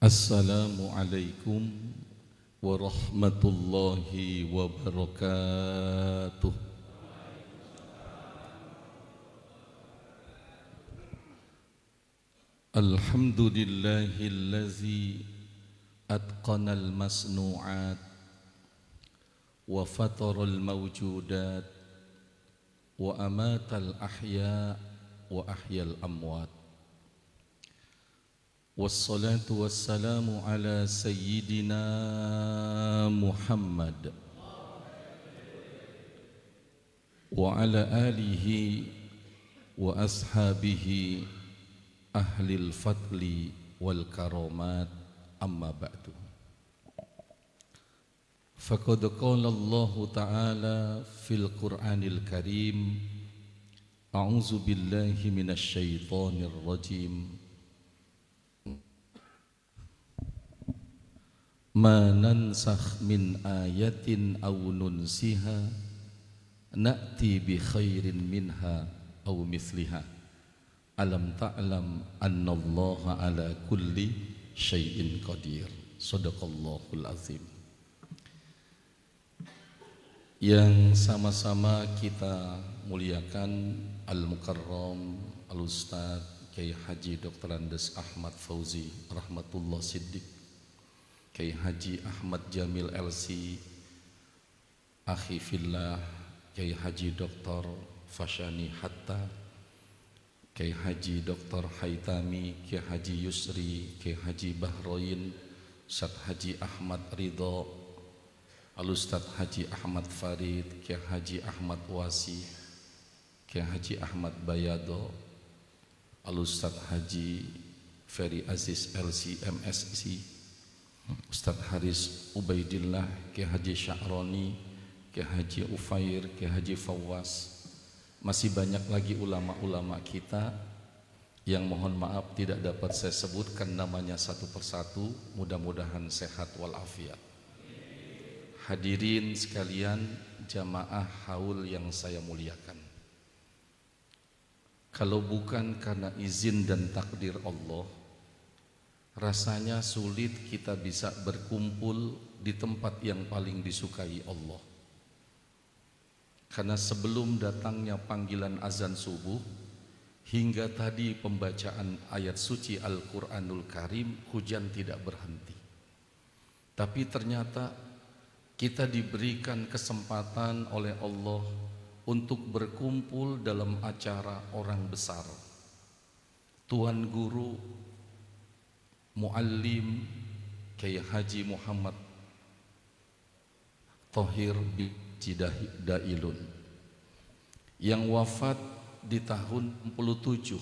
Assalamualaikum warahmatullahi wabarakatuh. Alhamdulillahillazi atqana al-masnu'at wa fatara al-mawjudat wa amata al-ahya wa ahya al-amwat. Wassalatu wassalamu ala sayyidina Muhammad wa ala alihi wa ashabihi ahlil fadli wal karamat, amma ba'du. Faqad qala Allah ta'ala fil Qur'anil Karim, a'udzu billahi minasy syaithanir rajim. Ma nansakh min ayatin aw nunsiha na'ti bi khairin minha aw mithliha. Alam ta'lam annallaha ala kulli syai'in qadir. Shadaqallahul azim. Yang sama-sama kita muliakan Al-Mukarram Al-Ustaz Kiai Haji Dr. Andes Ahmad Fauzi Rahmatullah Siddiq, Kiai Haji Ahmad Jamil LC, Akhi Fillah Kiai Haji Dr. Fashani Hatta, Kiai Haji Dr. Haitami, Kiai Haji Yusri, Kiai Haji Bahroin, Ustaz Haji Ahmad Ridho, Al-Ustaz Haji Ahmad Farid, Kiai Haji Ahmad Wasi, Kiai Haji Ahmad Bayado, Al-Ustaz Haji Ferry Aziz LC MSC, Ustaz Haris Ubaidillah, Kiai Haji Sya'roni, Kiai Haji Ufair, Kiai Haji Fawwas. Masih banyak lagi ulama-ulama kita yang mohon maaf tidak dapat saya sebutkan namanya satu persatu. Mudah-mudahan sehat walafiat. Hadirin sekalian, jamaah haul yang saya muliakan, kalau bukan karena izin dan takdir Allah, rasanya sulit kita bisa berkumpul di tempat yang paling disukai Allah. Karena sebelum datangnya panggilan azan subuh hingga tadi pembacaan ayat suci Al-Quranul Karim, hujan tidak berhenti. Tapi ternyata kita diberikan kesempatan oleh Allah untuk berkumpul dalam acara orang besar. Tuan Guru Muallim Kiai Haji Muhammad Thohir Dailun yang wafat di tahun 67.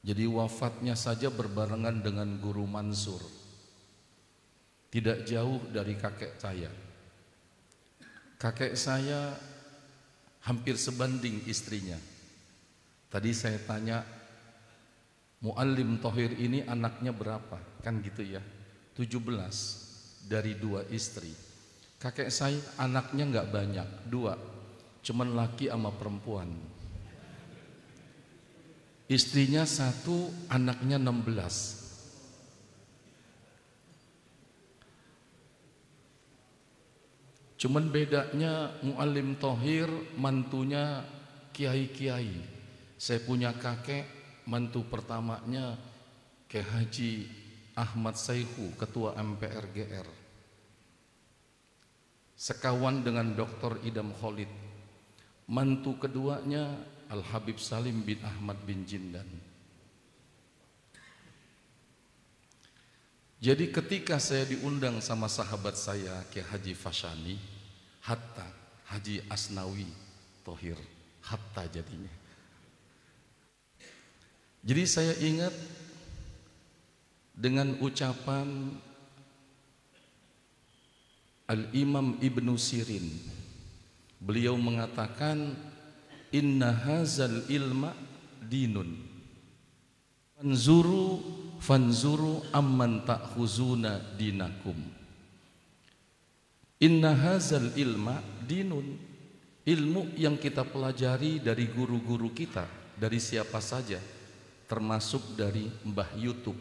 Jadi wafatnya saja berbarengan dengan Guru Mansur, tidak jauh dari kakek saya. Kakek saya hampir sebanding istrinya. Tadi saya tanya, Muallim Thohir ini anaknya berapa? Kan gitu ya, 17 dari 2 istri. Kakek saya anaknya nggak banyak, 2, cuman laki sama perempuan. Istrinya 1, anaknya 16. Cuman bedanya Muallim Thohir mantunya kiai-kiai. Saya punya kakek, mantu pertamanya Kiai Haji Ahmad Saihu, Ketua MPR GR. Sekawan dengan Dr. Idam Khalid. Mantu keduanya Al-Habib Salim bin Ahmad bin Jindan. Jadi ketika saya diundang sama sahabat saya Kiai Haji Fashani Hatta, Haji Asnawi Thohir Hatta jadinya. Jadi saya ingat dengan ucapan Al-Imam Ibnu Sirin. Beliau mengatakan, inna hazal ilma dinun fanzuru amman ta'khuzuna dinakum. Inna hazal ilma dinun. Ilmu yang kita pelajari dari guru-guru kita, dari siapa saja, termasuk dari Mbah YouTube.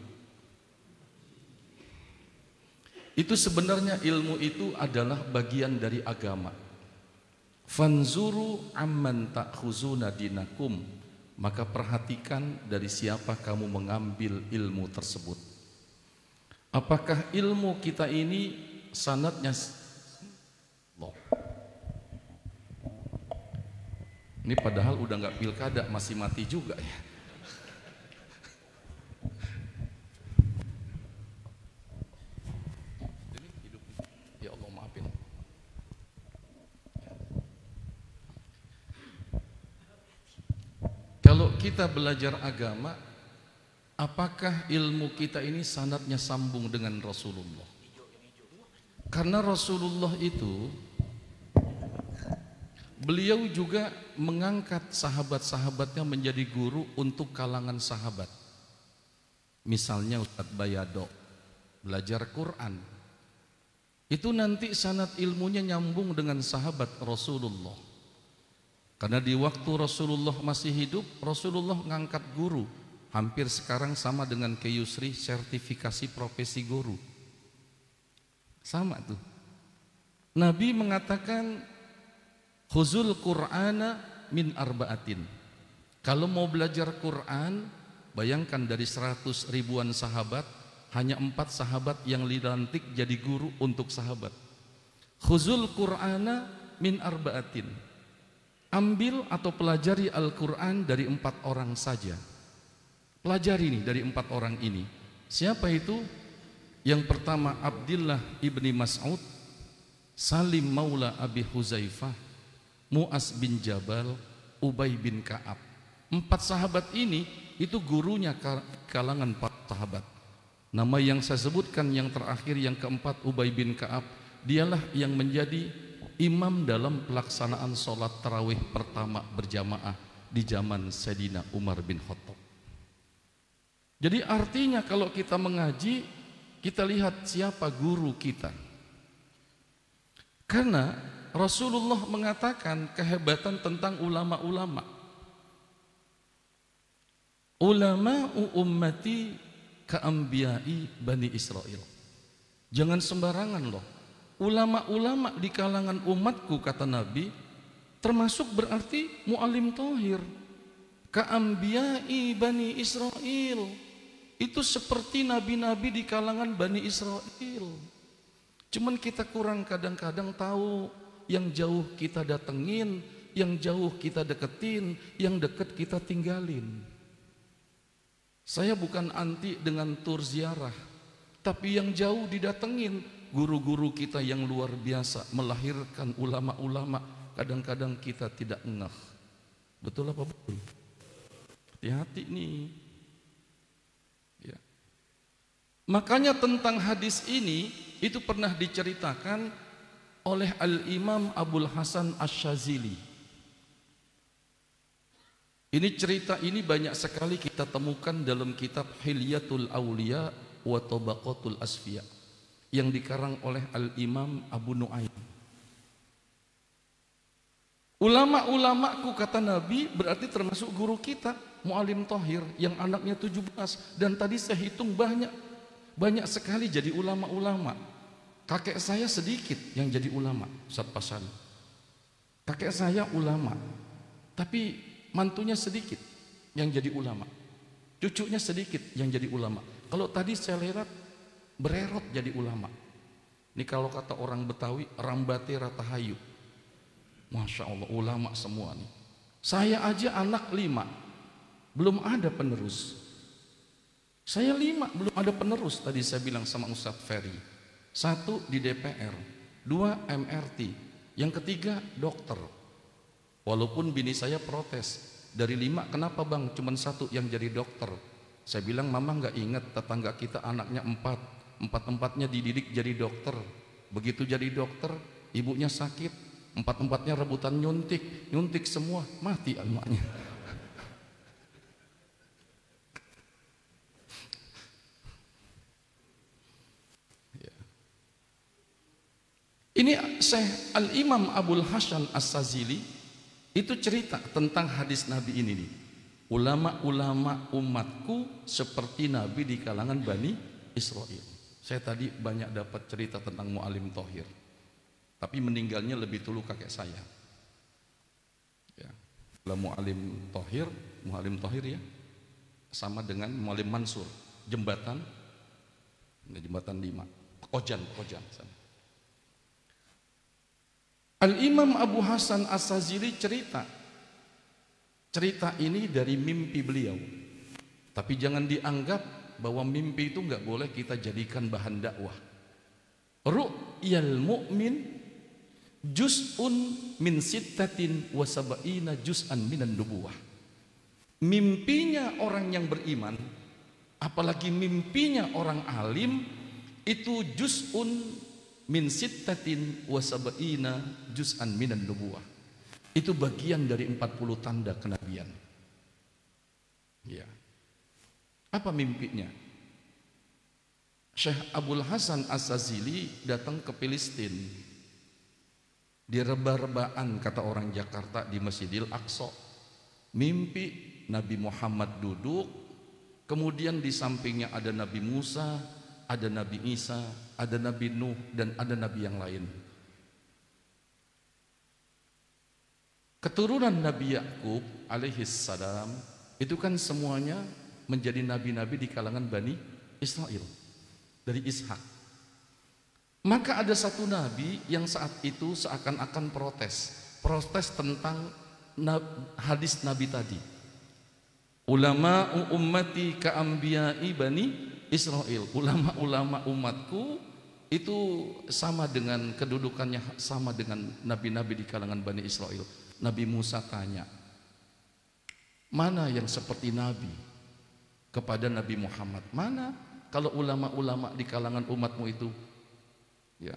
Itu sebenarnya ilmu itu adalah bagian dari agama. Fanzuru amman ta'khuzuna dinakum, maka perhatikan dari siapa kamu mengambil ilmu tersebut. Apakah ilmu kita ini sanadnya loh. Ini padahal udah nggak pilkada, masih mati juga ya. Ya Allah maafin. Kalau kita belajar agama, apakah ilmu kita ini sanadnya sambung dengan Rasulullah? Karena Rasulullah itu, beliau juga mengangkat sahabat-sahabatnya menjadi guru untuk kalangan sahabat. Misalnya Ustadz Bayado belajar Quran, itu nanti sanad ilmunya nyambung dengan sahabat Rasulullah. Karena di waktu Rasulullah masih hidup, Rasulullah ngangkat guru. Hampir sekarang sama dengan Kiai Yusri, sertifikasi profesi guru. Sama tuh. Nabi mengatakan, khuzul Qur'ana min arba'atin. Kalau mau belajar Quran, bayangkan dari 100 ribuan sahabat, hanya 4 sahabat yang dilantik jadi guru untuk sahabat. Khuzul Qur'ana min arba'atin. Ambil atau pelajari Al-Quran dari 4 orang saja. Pelajari nih dari 4 orang ini. Siapa itu? Yang pertama Abdullah ibni Mas'ud, Salim maula Abi Huzaifah, Mu'az bin Jabal, Ubay bin Ka'ab. 4 sahabat ini itu gurunya kalangan 4 sahabat. Nama yang saya sebutkan yang terakhir, yang keempat, Ubay bin Ka'ab, dialah yang menjadi imam dalam pelaksanaan sholat tarawih pertama berjamaah di zaman Sayyidina Umar bin Khattab. Jadi artinya kalau kita mengaji, kita lihat siapa guru kita. Karena Rasulullah mengatakan kehebatan tentang ulama-ulama. Ulama'u ummati ka'ambiyai Bani Israel. Jangan sembarangan loh. Ulama-ulama di kalangan umatku, kata Nabi, termasuk berarti mu'alim tohir. Ka'ambiyai Bani Israel. Itu seperti nabi-nabi di kalangan Bani Israel. Cuman kita kurang kadang-kadang tahu, yang jauh kita datengin, yang jauh kita deketin, yang deket kita tinggalin. Saya bukan anti dengan tur ziarah, tapi yang jauh didatengin. Guru-guru kita yang luar biasa melahirkan ulama-ulama, kadang-kadang kita tidak ngeh. Betul apa betul? Hati-hati nih ya. Makanya tentang hadis ini, itu pernah diceritakan oleh Al-Imam Abul Hasan Asy-Syadzili. Ini cerita ini banyak sekali kita temukan dalam kitab Hilyatul Auliya wa Tabaqatul Asfiya yang dikarang oleh Al-Imam Abu Nu'aim. Ulama-ulamaku, kata Nabi, berarti termasuk guru kita, mu'alim tohir yang anaknya 17. Dan tadi saya hitung banyak sekali jadi ulama-ulama. Kakek saya sedikit yang jadi ulama, Ustaz Pasan. Kakek saya ulama, tapi mantunya sedikit yang jadi ulama. Cucunya sedikit yang jadi ulama. Kalau tadi saya lihat bererot jadi ulama. Ini kalau kata orang Betawi, rambate ratahayu. Masya Allah, ulama semua nih. Saya aja anak 5, belum ada penerus. Saya 5, belum ada penerus. Tadi saya bilang sama Ustadz Ferry. 1 di DPR, 2 MRT, yang ketiga dokter. Walaupun bini saya protes, dari 5 kenapa bang cuman 1 yang jadi dokter? Saya bilang mama nggak ingat tetangga kita anaknya 4. 4-empatnya dididik jadi dokter. Begitu jadi dokter, ibunya sakit, 4-empatnya rebutan nyuntik semua, mati anaknya. Ya. Ini Syekh Al-Imam Abul Hasan As-Syadzili itu cerita tentang hadis Nabi ini nih. Ulama-ulama umatku seperti Nabi di kalangan Bani Israel. Saya tadi banyak dapat cerita tentang Mu'alim Thohir, tapi meninggalnya lebih dulu kakek saya. Ya. Kalau Mu'alim Thohir ya, sama dengan Mu'alim Mansur, jembatan 5, Pekojan sana. Al-Imam Abu Hasan As-Sazili cerita ini dari mimpi beliau. Tapi jangan dianggap bahwa mimpi itu nggak boleh kita jadikan bahan dakwah. Ru'yal mu'min juz'un min sittatin wa sab'ina juz'an minan nubuwah. Mimpinya orang yang beriman, apalagi mimpinya orang alim, itu juz'un min sittatin wa sab'ina juz'an minan nubuwah. Itu bagian dari 40 tanda kenabian. Ya. Apa mimpinya? Syekh Abul Hasan As-Sazili datang ke Filistin. Di reba-rebaan, kata orang Jakarta, di Masjidil Aqsa. Mimpi Nabi Muhammad duduk, kemudian di sampingnya ada Nabi Musa, ada Nabi Isa, ada Nabi Nuh, dan ada Nabi yang lain. Keturunan Nabi Yakub alaihissalam itu kan semuanya menjadi nabi-nabi di kalangan Bani Israel dari Ishak. Maka ada satu nabi yang saat itu seakan-akan protes tentang hadis nabi tadi. Ulama ummati ka'ambiyai Bani Israel. Ulama-ulama umatku itu sama dengan kedudukannya, sama dengan nabi-nabi di kalangan Bani Israel. Nabi Musa tanya, mana yang seperti nabi kepada Nabi Muhammad? Mana kalau ulama-ulama di kalangan umatmu itu ya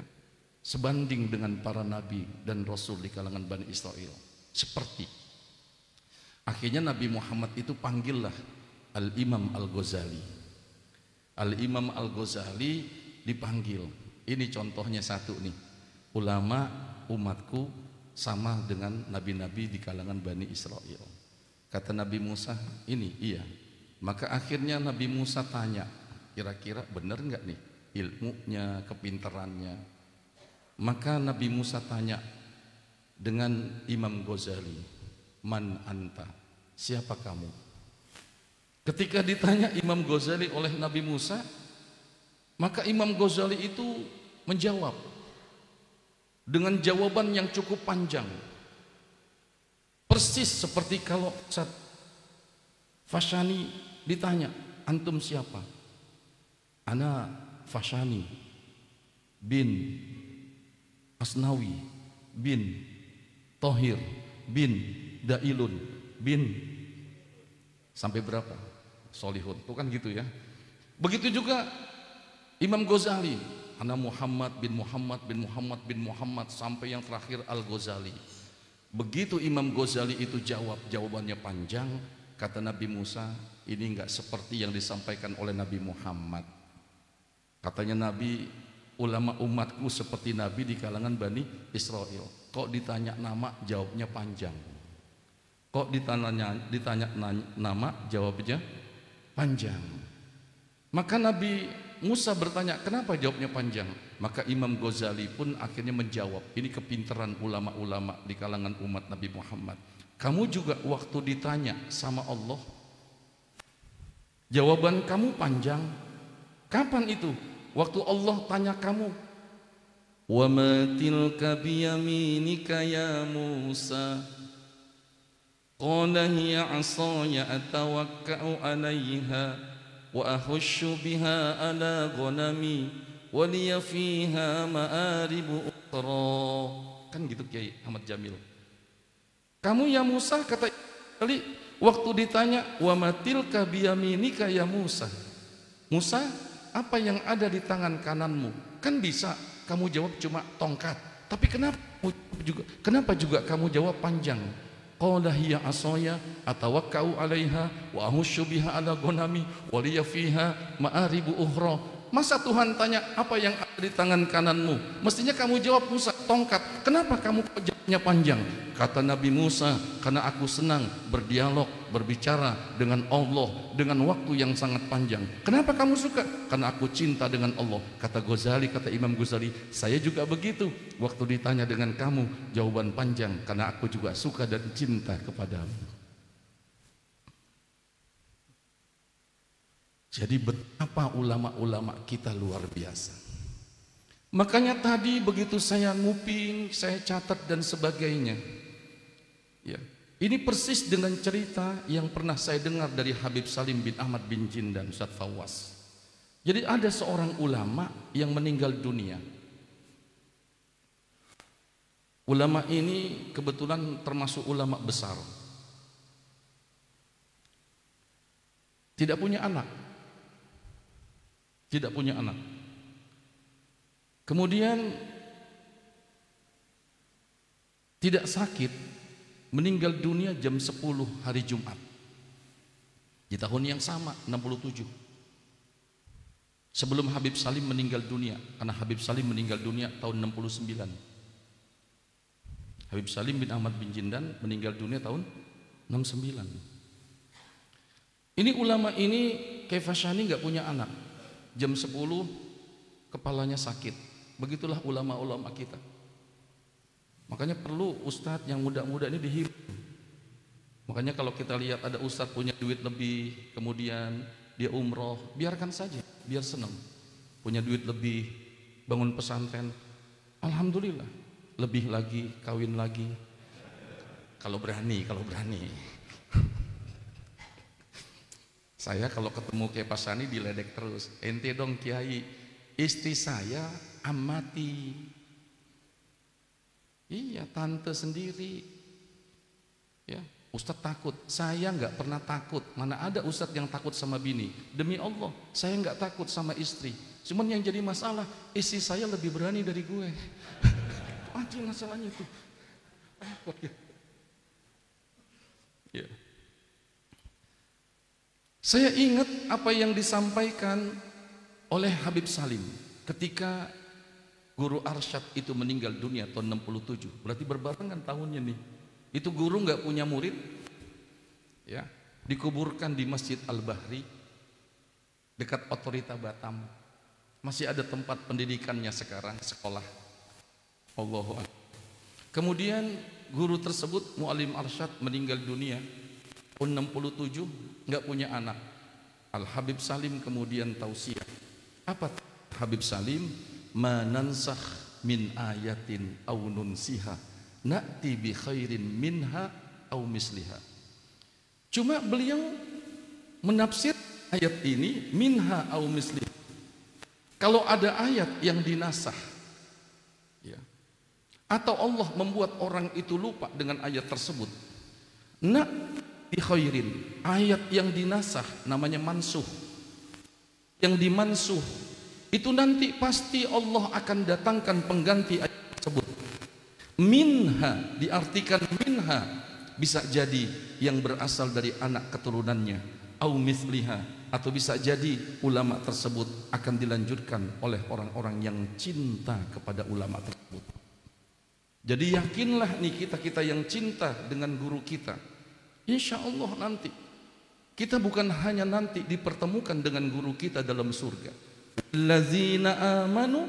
sebanding dengan para nabi dan rasul di kalangan Bani Israel? Seperti. Akhirnya Nabi Muhammad itu panggillah Al-Imam Al-Ghazali. Al-Imam Al-Ghazali dipanggil. Ini contohnya satu nih. Ulama umatku sama dengan nabi-nabi di kalangan Bani Israel. Kata Nabi Musa, ini iya. Maka akhirnya Nabi Musa tanya, kira-kira benar nggak nih ilmunya, kepintarannya? Maka Nabi Musa tanya dengan Imam Ghazali, man anta, siapa kamu? Ketika ditanya Imam Ghazali oleh Nabi Musa, maka Imam Ghazali itu menjawab dengan jawaban yang cukup panjang, persis seperti kalau Ustaz Fashani ditanya, antum siapa? Ana Fashani bin Asnawi bin Thohir bin Dailun bin sampai berapa? Solihun, itu kan gitu ya. Begitu juga Imam Ghazali, ana Muhammad bin Muhammad bin Muhammad bin Muhammad sampai yang terakhir Al-Ghazali. Begitu Imam Ghazali itu jawab, jawabannya panjang, kata Nabi Musa, ini enggak seperti yang disampaikan oleh Nabi Muhammad. Katanya Nabi, ulama umatku seperti Nabi di kalangan Bani Israel. Kok ditanya nama, jawabnya panjang. Kok ditanya nama, jawabnya panjang. Maka Nabi Musa bertanya, kenapa jawabnya panjang? Maka Imam Ghazali pun akhirnya menjawab, ini kepintaran ulama-ulama di kalangan umat Nabi Muhammad. Kamu juga waktu ditanya sama Allah, jawaban kamu panjang. Kapan itu? Waktu Allah tanya kamu, wa ma tilka biyaminika ya Musa? Qala hiya 'asaya atawakka'u 'alayha wa ahushu biha ala ghanami wa liya fiha ma'aribu ukhra. Kan gitu Kiai Ahmad Jamil. Kamu ya Musa, kata kali waktu ditanya wa matilka biyaminika ya Musa. Musa, apa yang ada di tangan kananmu? Kan bisa kamu jawab cuma tongkat. Tapi kenapa juga kamu jawab panjang? Qala hiya asaya atawakkau 'alaiha wa ahushu biha ala ghanami wa liya fiha ma'aribu ukhra. Masa Tuhan tanya apa yang ada di tangan kananmu? Mestinya kamu jawab, Musa, tongkat. Kenapa kamu jawabnya panjang? Kata Nabi Musa, karena aku senang berdialog, berbicara dengan Allah dengan waktu yang sangat panjang. Kenapa kamu suka? Karena aku cinta dengan Allah. Kata Ghazali, kata Imam Ghazali, saya juga begitu. Waktu ditanya dengan kamu, jawaban panjang, karena aku juga suka dan cinta kepadamu. Jadi betapa ulama-ulama kita luar biasa. Makanya tadi begitu saya nguping, saya catat dan sebagainya. Ya, ini persis dengan cerita yang pernah saya dengar dari Habib Salim bin Ahmad bin Jindan, Ustaz Fawaz. Jadi ada seorang ulama yang meninggal dunia. Ulama ini kebetulan termasuk ulama besar. Tidak punya anak. Tidak punya anak. Kemudian tidak sakit, meninggal dunia jam 10 hari Jumat di tahun yang sama, 67. Sebelum Habib Salim meninggal dunia, karena Habib Salim meninggal dunia tahun 69. Habib Salim bin Ahmad bin Jindan meninggal dunia tahun 69. Ini ulama ini Kefashani nggak punya anak. Jam 10 kepalanya sakit. Begitulah ulama-ulama kita. Makanya perlu ustadz yang muda-muda ini dihibur. Makanya kalau kita lihat ada ustadz punya duit lebih, kemudian dia umroh, biarkan saja, biar senang. Punya duit lebih, bangun pesantren, alhamdulillah. Lebih lagi, kawin lagi. Kalau berani. Saya kalau ketemu Kiai Pasani diledek terus. Ente dong Kiai, istri saya amati. Iya, tante sendiri. Ya, Ustadz takut. Saya nggak pernah takut. Mana ada Ustadz yang takut sama bini? Demi Allah, saya nggak takut sama istri. Cuman yang jadi masalah, istri saya lebih berani dari gue. Anjing masalahnya tuh. Takut ya. Ya. Saya ingat apa yang disampaikan oleh Habib Salim ketika guru Arsyad itu meninggal dunia tahun 67. Berarti berbarengan tahunnya nih. Itu guru nggak punya murid, ya, dikuburkan di Masjid Al-Bahri dekat Otorita Batam. Masih ada tempat pendidikannya sekarang, sekolah. Allahu Akbar. Kemudian guru tersebut, Mu'alim Arsyad, meninggal dunia tahun 67, nggak punya anak. Al-Habib Salim kemudian tausiah. Apa Habib Salim? Manansakh min ayatin aw nunsiha na'ti bi khairin minha aw misliha. Cuma beliau menafsir ayat ini minha aw misliha. Kalau ada ayat yang dinasah, ya, atau Allah membuat orang itu lupa dengan ayat tersebut, bi khairin, ayat yang dinasah namanya mansuh. Yang dimansuh itu nanti pasti Allah akan datangkan pengganti ayat tersebut. Minha diartikan minha bisa jadi yang berasal dari anak keturunannya, au misliha, atau bisa jadi ulama tersebut akan dilanjutkan oleh orang-orang yang cinta kepada ulama tersebut. Jadi yakinlah nih kita yang cinta dengan guru kita, insya Allah nanti kita bukan hanya nanti dipertemukan dengan guru kita dalam surga. Allazina amanu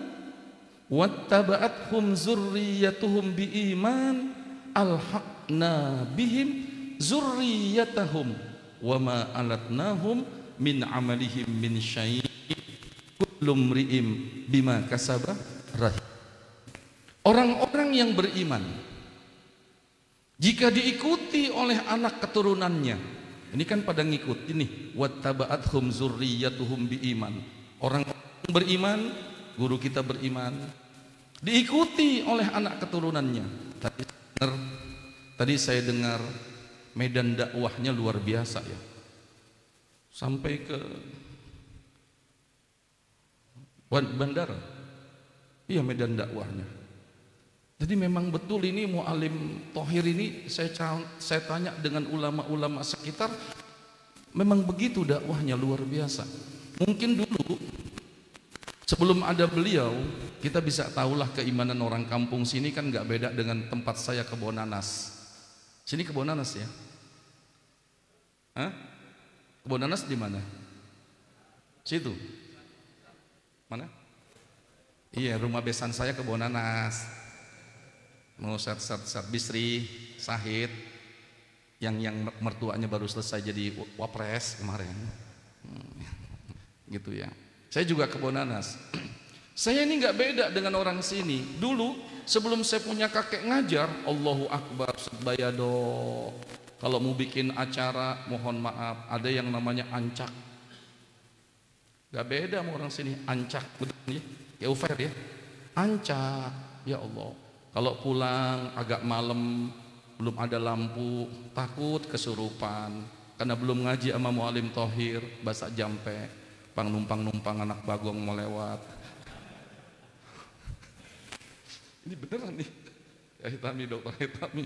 wattaba'athum zurriyyatuhum biiman alhaqna bihim zurriyyatahum wama alatnahum min amalihim min syai' kullu mri'im bima kasaba rahim. Orang-orang yang beriman jika diikuti oleh anak keturunannya, ini kan pada ngikut ini, wattaba'athum zurriyyatuhum biiman. Orang beriman, guru kita beriman, diikuti oleh anak keturunannya. Tadi saya dengar medan dakwahnya luar biasa ya. Sampai ke bandara. Iya, medan dakwahnya. Jadi memang betul ini Mu'alim Thohir ini saya tanya dengan ulama-ulama sekitar, memang begitu dakwahnya luar biasa. Mungkin dulu Sebelum ada beliau, kita bisa tahulah keimanan orang kampung sini kan nggak beda dengan tempat saya Kebon Nanas. Sini Kebon Nanas ya? Hah? Kebon Nanas di mana? Situ. Mana? Iya, rumah besan saya Kebon Nanas. Mau set Bisri, Sahid, yang mertuanya baru selesai jadi wapres kemarin. Gitu ya. Saya juga Kebon Nanas. Saya ini nggak beda dengan orang sini. Dulu sebelum saya punya kakek ngajar, Allahu Akbar Bayado. Kalau mau bikin acara, mohon maaf, ada yang namanya ancak. Gak beda sama orang sini, ancak, betul ya? Ya Ufair ya, ancak, ya Allah. Kalau pulang agak malam, belum ada lampu, takut kesurupan, karena belum ngaji sama mualim tohir, basak jampe, pang numpang anak bagong mau lewat. Ini beneran nih, ya Hitami, dokter Hitami.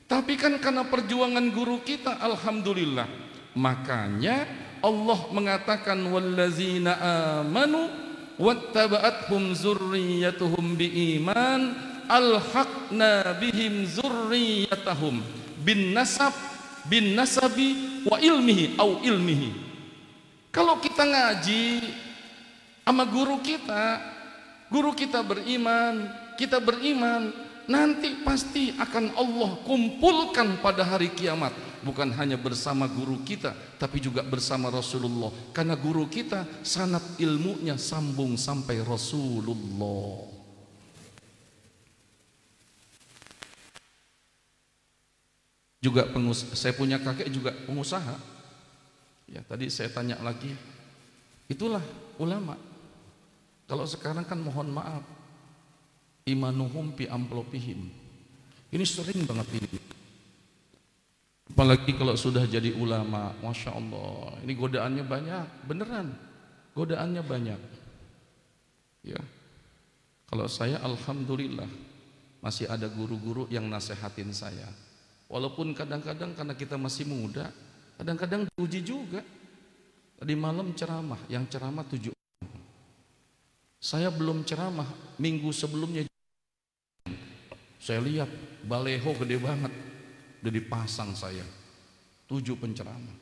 Tapi kan karena perjuangan guru kita, alhamdulillah. Makanya Allah mengatakan wallazina amanu wattaba'athum zurriyyatuhum biiman alhaqna bihim zurriyyatahum bin nasabi wa ilmihi au ilmihi. Kalau kita ngaji sama guru kita beriman, kita beriman, nanti pasti akan Allah kumpulkan pada hari kiamat, bukan hanya bersama guru kita tapi juga bersama Rasulullah, karena guru kita sanad ilmunya sambung sampai Rasulullah. Juga saya punya kakek juga pengusaha. Ya, tadi saya tanya lagi, itulah ulama. Kalau sekarang kan mohon maaf, imanuhum bi amplopihim. Ini sering banget ini. Apalagi kalau sudah jadi ulama, masya Allah, ini godaannya banyak, beneran, godaannya banyak. Ya, kalau saya alhamdulillah masih ada guru-guru yang nasehatin saya. Walaupun kadang-kadang karena kita masih muda, kadang-kadang diuji juga. Tadi malam ceramah, yang ceramah 7 orang. Saya belum ceramah, minggu sebelumnya saya lihat baleho gede banget, udah dipasang saya 7 penceramah.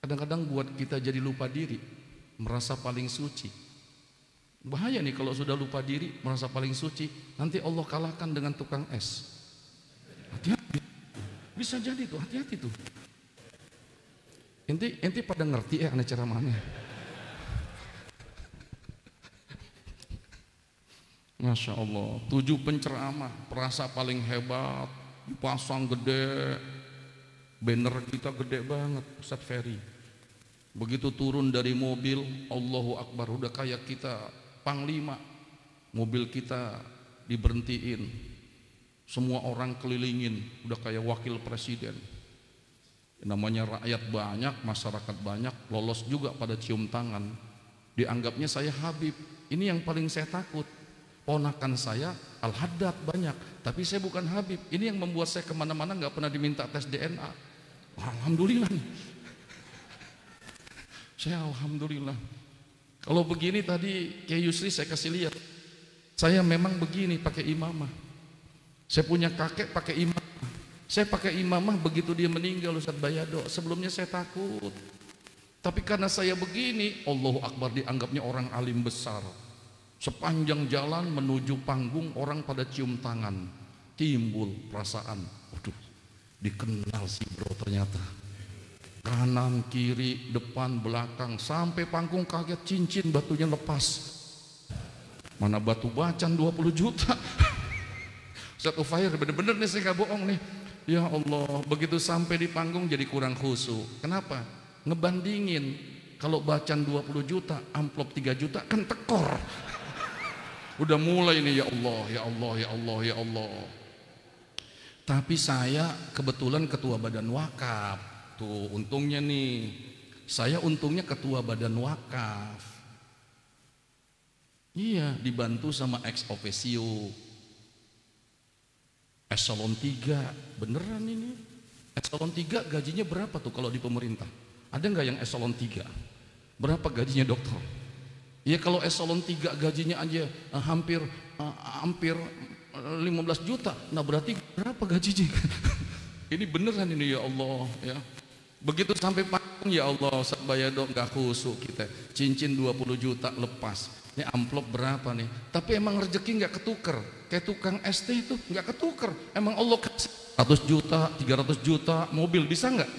Kadang-kadang buat kita jadi lupa diri, merasa paling suci. Bahaya nih kalau sudah lupa diri, merasa paling suci, nanti Allah kalahkan dengan tukang es. Hati-hati, bisa jadi tuh, hati-hati tuh. Enti pada ngerti ya anak ceramahnya. Masya Allah, 7 penceramah, perasa paling hebat, dipasang gede, banner kita gede banget, Ustadz Ferry. Begitu turun dari mobil, Allahu Akbar, udah kayak kita panglima, mobil kita diberhentiin, semua orang kelilingin, udah kayak wakil presiden. Namanya rakyat banyak, masyarakat banyak, lolos juga pada cium tangan. Dianggapnya saya Habib. Ini yang paling saya takut. Ponakan saya Al-Haddad banyak, tapi saya bukan Habib. Ini yang membuat saya kemana-mana nggak pernah diminta tes DNA. Alhamdulillah. Saya alhamdulillah. Kalau begini tadi Kiai Yusri saya kasih lihat. Saya memang begini pakai imamah. Saya punya kakek pakai imamah. Saya pakai imamah begitu dia meninggal Ustadz Bayado. Sebelumnya saya takut. Tapi karena saya begini, Allahu Akbar, dianggapnya orang alim besar. Sepanjang jalan menuju panggung orang pada cium tangan. Timbul perasaan, waduh, dikenal si bro ternyata. Kanan, kiri, depan, belakang, sampai panggung kaget, cincin batunya lepas. Mana batu bacan 20 juta. Ustadz Ufair, bener-bener nih saya gak bohong nih. Ya Allah, begitu sampai di panggung jadi kurang khusyuk. Kenapa? Ngebandingin, kalau bacan 20 juta, amplop 3 juta kan tekor. Udah mulai nih, ya Allah, ya Allah, ya Allah, ya Allah. Tapi saya kebetulan ketua badan wakaf. Tuh untungnya nih, saya untungnya ketua badan wakaf. Iya, dibantu sama ex officio eselon 3. Beneran ini eselon 3 gajinya berapa tuh kalau di pemerintah? Ada nggak yang eselon 3? Berapa gajinya dokter? Ya kalau eselon 3 gajinya aja hampir 15 juta. Nah berarti berapa gajinya? Ini beneran ini ya Allah ya. Begitu sampai panggung ya Allah, Bayado nggak khusuk kita. Cincin 20 juta lepas. Ini amplop berapa nih? Tapi emang rezeki nggak ketuker. Kayak tukang ST itu nggak ketuker. Emang Allah kasih 100 juta, 300 juta, mobil bisa nggak?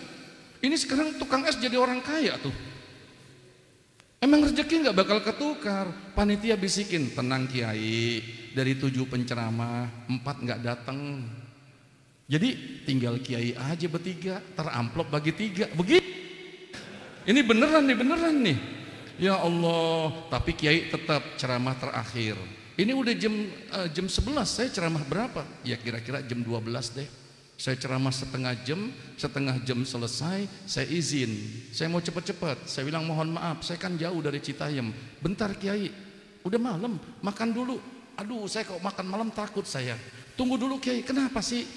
Ini sekarang tukang es jadi orang kaya tuh. Emang rezeki nggak bakal ketukar. Panitia bisikin, tenang Kiai, dari 7 penceramah 4 nggak datang. Jadi tinggal Kiai aja bertiga, teramplop bagi 3. Begitu. Ini beneran nih. Ya Allah, tapi Kiai tetap ceramah terakhir. Ini udah jam 11, saya ceramah berapa? Ya kira-kira jam 12 deh. Saya ceramah setengah jam selesai, saya izin. Saya mau cepat-cepat. Saya bilang mohon maaf, saya kan jauh dari Citayam. Bentar Kiai, udah malam, makan dulu. Aduh, saya kalau makan malam takut saya. Tunggu dulu Kiai, kenapa sih?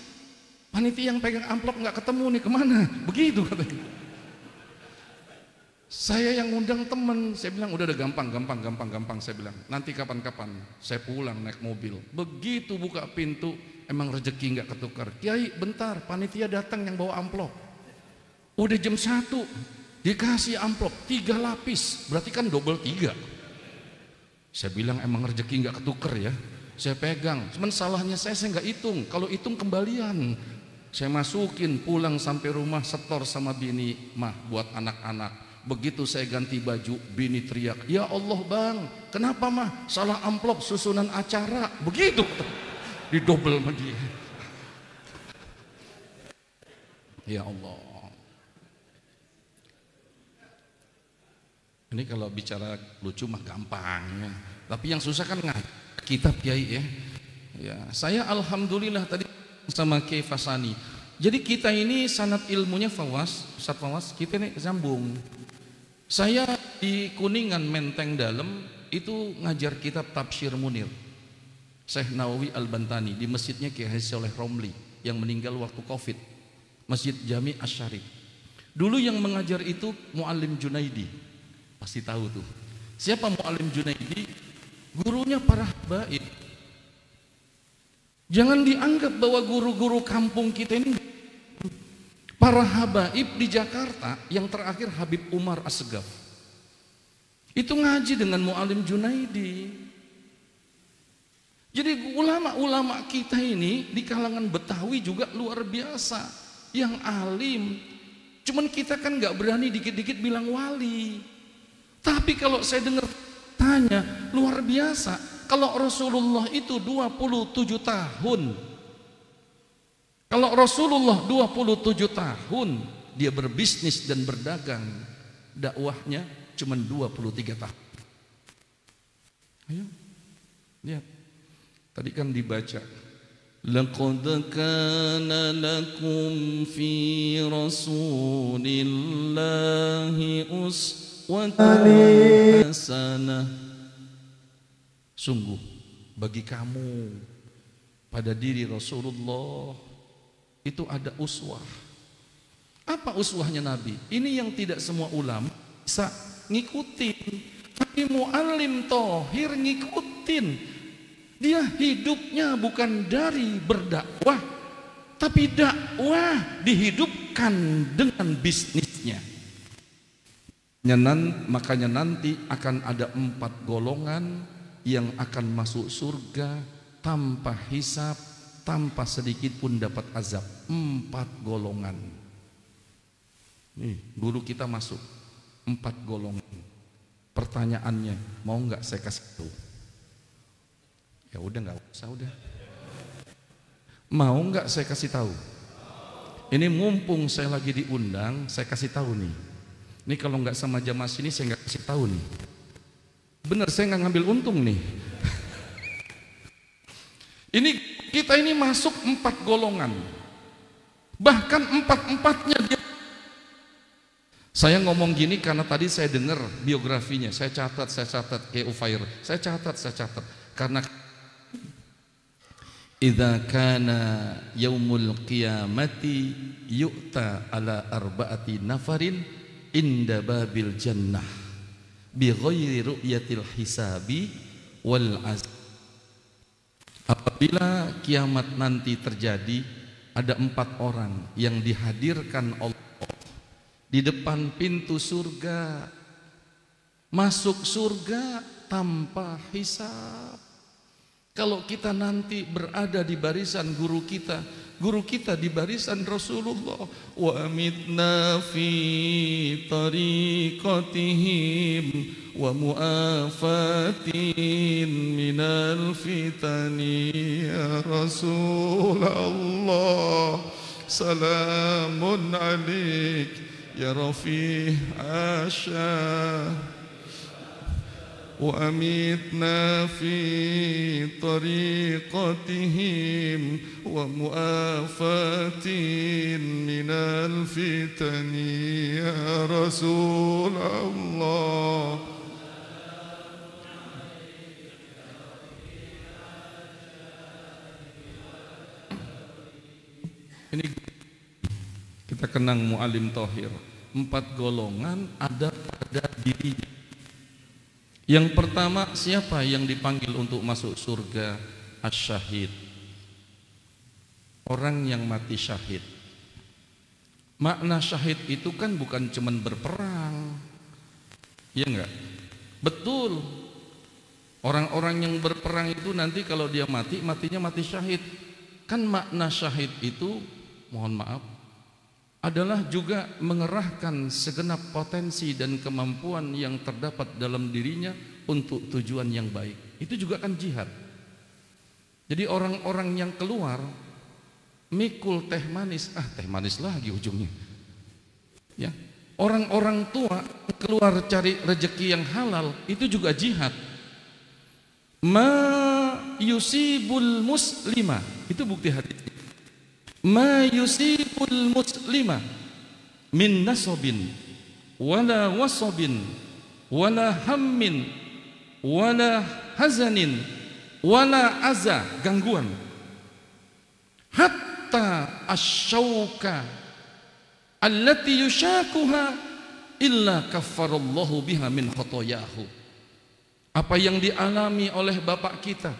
Panitia yang pegang amplop nggak ketemu nih, kemana? Begitu katanya. Saya yang ngundang temen, saya bilang udah gampang. Saya bilang nanti kapan-kapan saya pulang naik mobil. Begitu buka pintu, emang rezeki nggak ketukar. Kiai bentar, panitia datang yang bawa amplop. Udah jam 1 dikasih amplop 3 lapis, berarti kan double 3. Saya bilang emang rezeki nggak ketukar ya. Saya pegang, cuman salahnya saya nggak hitung. Kalau hitung kembalian, saya masukin pulang sampai rumah, setor sama bini, mah buat anak-anak. Begitu saya ganti baju, bini teriak, ya Allah bang, kenapa mah? Salah amplop susunan acara. Begitu didobel sama dia. Ya Allah. Ini kalau bicara lucu mah gampang ya. Tapi yang susah kan kitab Kiai ya. Ya, saya alhamdulillah tadi sama Kiai Fasani. Jadi kita ini sanad ilmunya Ustaz Fawaz, kita ini sambung. Saya di Kuningan Menteng Dalam itu ngajar kitab Tafsir Munir Syekh Nawawi Al-Bantani di masjidnya Kiai Haji Soleh Romli yang meninggal waktu Covid, Masjid Jami Asy-Syarif. Dulu yang mengajar itu Muallim Junaidi, pasti tahu tuh. Siapa Muallim Junaidi? Gurunya para habaib. Jangan dianggap bahwa guru-guru kampung kita ini. Para habaib di Jakarta, yang terakhir Habib Umar Assegaf, itu ngaji dengan Muallim Junaidi. Jadi ulama-ulama kita ini di kalangan Betawi juga luar biasa, yang alim. Cuman kita kan nggak berani dikit-dikit bilang wali. Tapi kalau saya dengar tanya, luar biasa. Kalau Rasulullah itu 27 tahun, kalau Rasulullah 27 tahun dia berbisnis dan berdagang, dakwahnya cuma 23 tahun. Ayo, lihat. Tadi kan dibaca, laqad kana lakum fi rasulillahi uswatun hasanah. Sungguh bagi kamu pada diri Rasulullah itu ada uswah. Apa uswahnya Nabi? Ini yang tidak semua ulama bisa ngikutin, tapi Muallim Thohir ngikutin. Dia hidupnya bukan dari berdakwah, tapi dakwah dihidupkan dengan bisnisnya. Makanya nanti akan ada 4 golongan yang akan masuk surga tanpa hisab, tanpa sedikit pun dapat azab. 4 golongan. Nih, guru kita masuk 4 golongan. Pertanyaannya, mau nggak saya kasih tahu? Ya udah nggak usah udah. Mau nggak saya kasih tahu? Ini mumpung saya lagi diundang, saya kasih tahu nih. Ini kalau nggak sama jamaah sini saya nggak kasih tahu nih. Bener, saya nggak ngambil untung nih. Ini kita ini masuk 4 golongan. Bahkan 4-empatnya dia. Saya ngomong gini karena tadi saya dengar biografinya, saya catat kayak Ufair, saya catat karena idza kana yaumul qiyamati yu'ta ala arba'ati nafarin inda babil jannah bi ghairi ru'yatil hisabi wal azab. Apabila kiamat nanti terjadi, ada 4 orang yang dihadirkan Allah di depan pintu surga, masuk surga tanpa hisab. Kalau kita nanti berada di barisan guru kita di barisan Rasulullah, wa amitna fi tariqatihim wa mu'afatin minal fitani ya Rasulullah, salamun alaik ya Rafi' Asyah, وأميتنا في طريقتهم ومؤافاة من الفتن يا رسول الله. Ini kita kenang Mu'alim Thohir. 4 golongan ada pada dirinya. Yang pertama, siapa yang dipanggil untuk masuk surga? Asy-syahid, orang yang mati syahid. Makna syahid itu kan bukan cuman berperang, ya enggak? Betul, orang-orang yang berperang itu nanti kalau dia mati, matinya mati syahid. Kan makna syahid itu, mohon maaf, adalah juga mengerahkan segenap potensi dan kemampuan yang terdapat dalam dirinya untuk tujuan yang baik. Itu juga kan jihad. Jadi orang-orang yang keluar mikul teh manis, teh manis lagi ujungnya. Ya, orang-orang tua keluar cari rezeki yang halal, itu juga jihad. Ma yusibul muslima, itu bukti hadis. Ma yusibul muslima min nasabin wala wasabin wala hammin wala hazanin wala aza, gangguan, hatta asyauka allati yushakuha illa kaffarallahu biha min khotoyahu. Apa yang dialami oleh bapak kita,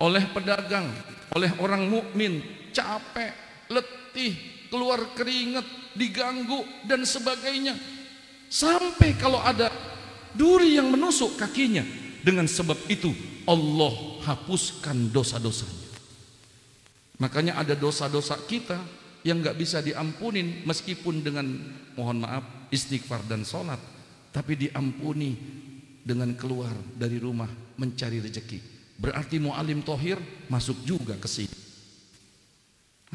oleh pedagang, oleh orang mukmin, capek, letih, keluar keringat, diganggu dan sebagainya, sampai kalau ada duri yang menusuk kakinya, dengan sebab itu Allah hapuskan dosa-dosanya. Makanya ada dosa-dosa kita yang nggak bisa diampunin meskipun dengan, mohon maaf, istighfar dan sholat, tapi diampuni dengan keluar dari rumah mencari rezeki. Berarti Mu'alim Thohir masuk juga ke sini.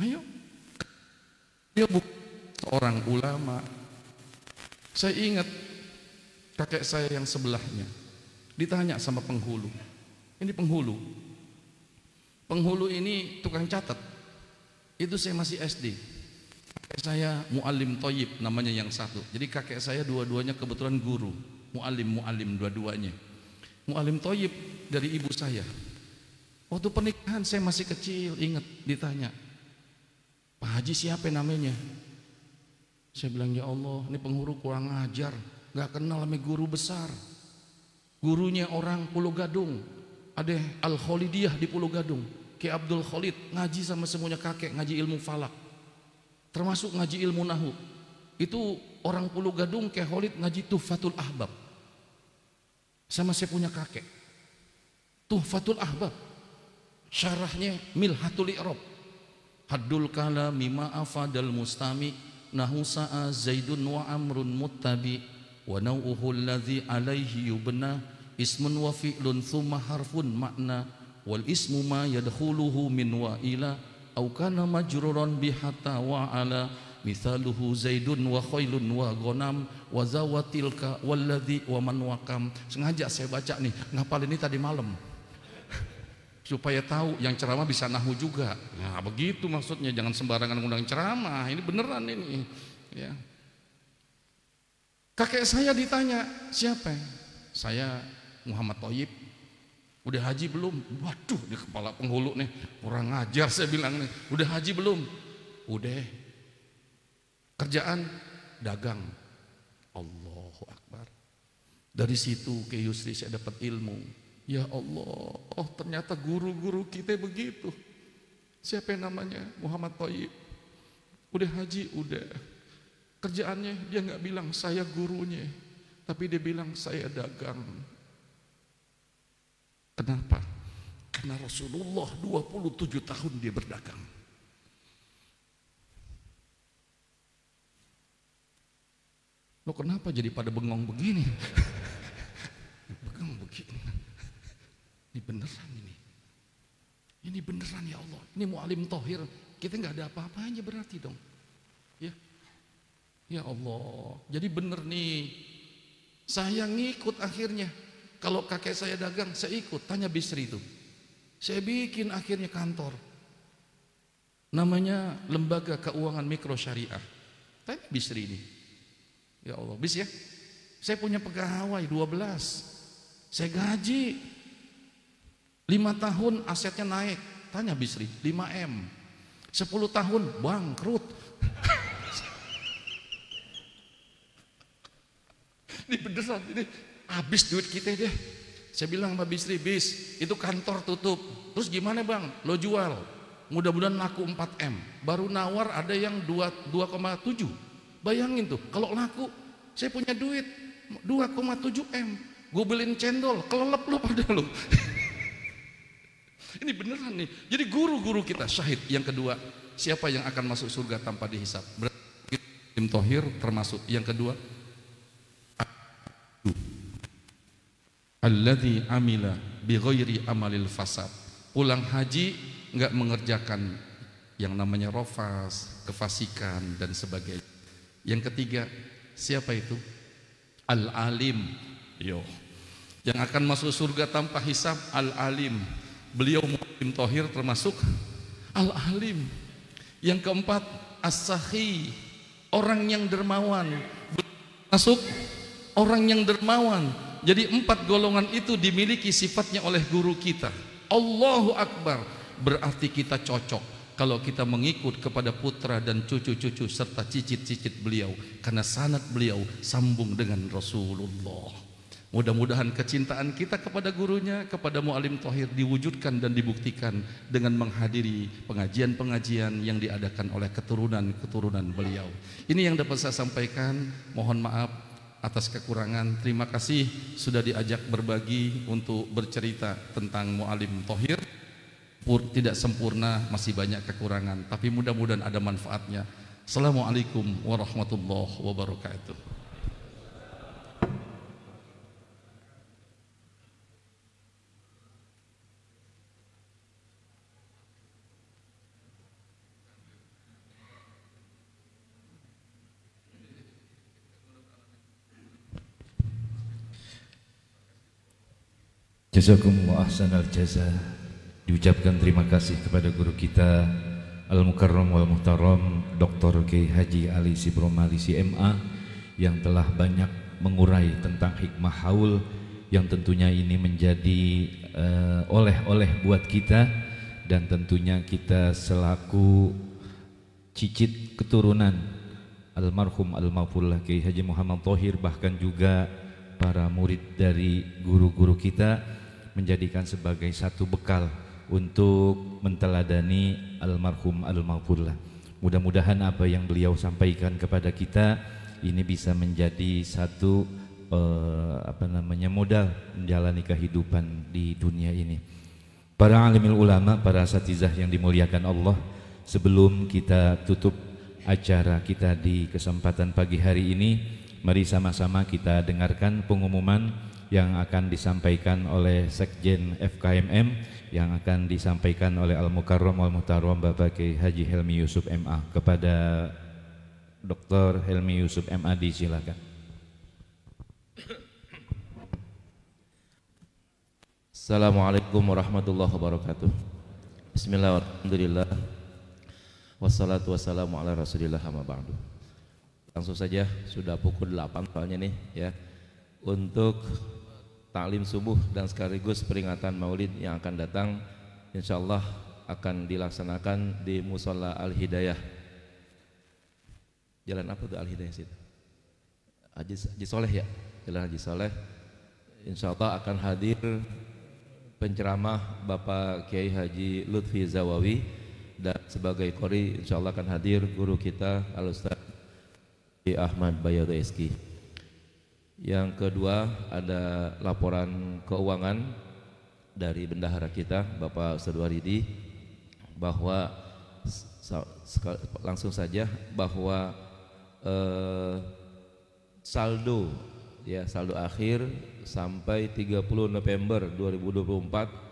Ayo, dia bukan seorang ulama. Saya ingat kakek saya yang sebelahnya ditanya sama penghulu. Ini penghulu ini tukang catat. Itu saya masih SD. Kakek saya Mu'alim Thayyib namanya yang satu. Jadi kakek saya dua-duanya kebetulan guru, mu'alim dua-duanya. Mu'alim Thayyib dari ibu saya. Waktu pernikahan saya masih kecil, ingat ditanya, Pak Haji siapa namanya? Saya bilang, ya Allah, ini penghulu kurang ajar, gak kenal sama guru besar. Gurunya orang Pulau Gadung, ada Al-Khalidiyah di Pulau Gadung, Ki Abdul Khalid, ngaji sama semuanya kakek, ngaji ilmu falak, termasuk ngaji ilmu nahu. Itu orang Pulau Gadung, Ki Khalid ngaji Tuhfatul Ahbab sama saya punya kakek. Tuhfatul Ahbab syarahnya Milhatul I'rab. Haddul kalami ma'afadal mustami nahu sa'a zaidun wa amrun muttabi wa nau'uhu alladhi alaihi yubna ismun wa fi'lun thumma harfun makna wal ismu ma yadkhuluhu min wa ila au kana majruran bihatta wa ala mithaluhu zaidun wa khailun wa ghanam wa zawatilka walladhi wa man waqam. Sengaja saya baca nih, ngapal ini tadi malam supaya tahu yang ceramah bisa nahu juga. Nah, begitu maksudnya, jangan sembarangan ngundang ceramah. Ini beneran ini. Ya. Kakek saya ditanya, siapa? Saya Muhammad Thayyib. Udah haji belum? Waduh, di kepala penghulu nih, kurang ngajar saya bilang nih. Udah haji belum? Udah. Kerjaan dagang. Allahu Akbar. Dari situ ke Yusri saya dapat ilmu. Ya Allah, oh ternyata guru-guru kita begitu. Siapa yang namanya? Muhammad Thayyib. Udah haji, udah. Kerjaannya dia nggak bilang saya gurunya, tapi dia bilang saya dagang. Kenapa? Karena Rasulullah 27 tahun dia berdagang. Lo kenapa jadi pada bengong begini? Bengong begini. Ini beneran ini. Ini beneran ya Allah. Ini mu'alim tohir. Kita nggak ada apa-apanya berarti dong. Ya. Ya Allah. Jadi bener nih. Saya ngikut akhirnya. Kalau kakek saya dagang, saya ikut. Tanya Bisri itu. Saya bikin akhirnya kantor. Namanya Lembaga Keuangan Mikro Syariah. Tanya Bisri ini. Ya Allah, bis ya. Saya punya pegawai 12. Saya gaji 5 tahun asetnya naik. Tanya Bisri, 5M. 10 tahun bangkrut. Ini beneran, ini habis duit kita deh. Saya bilang sama Bisri, bis, itu kantor tutup. Terus gimana bang? Lo jual. Mudah-mudahan laku 4M. Baru nawar ada yang 2,7. Bayangin tuh, kalau laku, saya punya duit 2,7M. Gue beliin cendol, kelelep lo pada lo. Ini beneran nih. Jadi guru-guru kita syahid. Yang kedua, siapa yang akan masuk surga tanpa dihisap? Berarti Im Tohir termasuk. Yang kedua, alladzi amila bi ghairi amalil fasad. Pulang haji enggak mengerjakan yang namanya rofas, kefasikan dan sebagainya. Yang ketiga, siapa itu? Al-alim. Yo. Yang akan masuk surga tanpa hisab, al-alim. Beliau mu'alim tohir termasuk al-alim. Yang keempat, as-sakhi. Orang yang dermawan. Masuk orang yang dermawan. Jadi 4 golongan itu dimiliki sifatnya oleh guru kita. Allahu Akbar. Berarti kita cocok kalau kita mengikut kepada putra dan cucu-cucu serta cicit-cicit beliau, karena sanad beliau sambung dengan Rasulullah. Mudah-mudahan kecintaan kita kepada gurunya, kepada mu'alim tohir diwujudkan dan dibuktikan dengan menghadiri pengajian-pengajian yang diadakan oleh keturunan-keturunan beliau. Ini yang dapat saya sampaikan. Mohon maaf atas kekurangan. Terima kasih sudah diajak berbagi untuk bercerita tentang mu'alim tohir. Tidak sempurna, masih banyak kekurangan, tapi mudah-mudahan ada manfaatnya. Assalamualaikum warahmatullahi wabarakatuh. Jazakumullah ahsanal jaza. Diucapkan terima kasih kepada guru kita Al-Mukarram wal Muhtaram Dr. Kiai Haji Ali Sibrom Malisi MA yang telah banyak mengurai tentang hikmah haul yang tentunya ini menjadi oleh-oleh buat kita, dan tentunya kita selaku cicit keturunan almarhum al-maghfurlah Kiai Haji Muhammad Thohir, bahkan juga para murid dari guru-guru kita, menjadikan sebagai satu bekal untuk menteladani almarhum al-maghfurlah. Mudah-mudahan apa yang beliau sampaikan kepada kita ini bisa menjadi satu modal menjalani kehidupan di dunia ini. Para alimul ulama, para asatizah yang dimuliakan Allah, sebelum kita tutup acara kita di kesempatan pagi hari ini, mari sama-sama kita dengarkan pengumuman yang akan disampaikan oleh Sekjen FKMM, yang akan disampaikan oleh Al-Mukarram wal Muhtaram Bapak Kiai Haji Helmi Yusuf MA. Kepada Dr. Helmi Yusuf MA, disilakan. Assalamualaikum warahmatullahi wabarakatuh. Bismillahirrahmanirrahim. Wassalatu wassalamu ala rasulillah amma ba'du. Langsung saja, sudah pukul 8 soalnya nih ya, untuk taklim subuh dan sekaligus peringatan maulid yang akan datang, insyaallah akan dilaksanakan di Musola Al-Hidayah. Jalan apa tuh Al-Hidayah situ? Haji Soleh ya, Jalan Haji Soleh insya Allah akan hadir penceramah Bapak Kiai Haji Lutfi Zawawi, dan sebagai qori insya Allah akan hadir guru kita Al-Ustaz Ahmad Bayado Eski. Yang kedua ada laporan keuangan dari bendahara kita Bapak Ustaz Waridi, bahwa langsung saja bahwa saldo akhir sampai 30 November 2024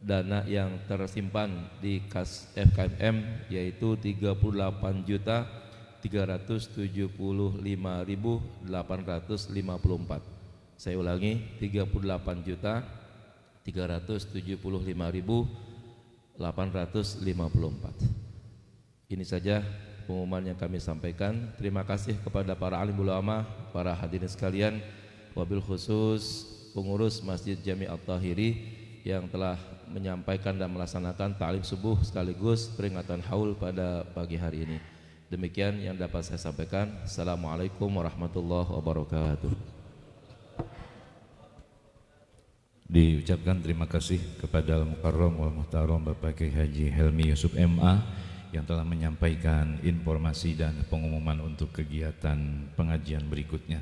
dana yang tersimpan di kas FKMM yaitu 38.375.854. Saya ulangi, 38.375.854. Ini saja pengumuman yang kami sampaikan. Terima kasih kepada para alim ulama, para hadirin sekalian, wabil khusus pengurus Masjid Jami At-Tahiri yang telah menyampaikan dan melaksanakan ta'lim subuh sekaligus peringatan haul pada pagi hari ini. Demikian yang dapat saya sampaikan. Assalamualaikum warahmatullahi wabarakatuh. Diucapkan terima kasih kepada Al-Mukarram wal Muhtaram Bapak Kiai Haji Helmi Yusuf MA yang telah menyampaikan informasi dan pengumuman untuk kegiatan pengajian berikutnya.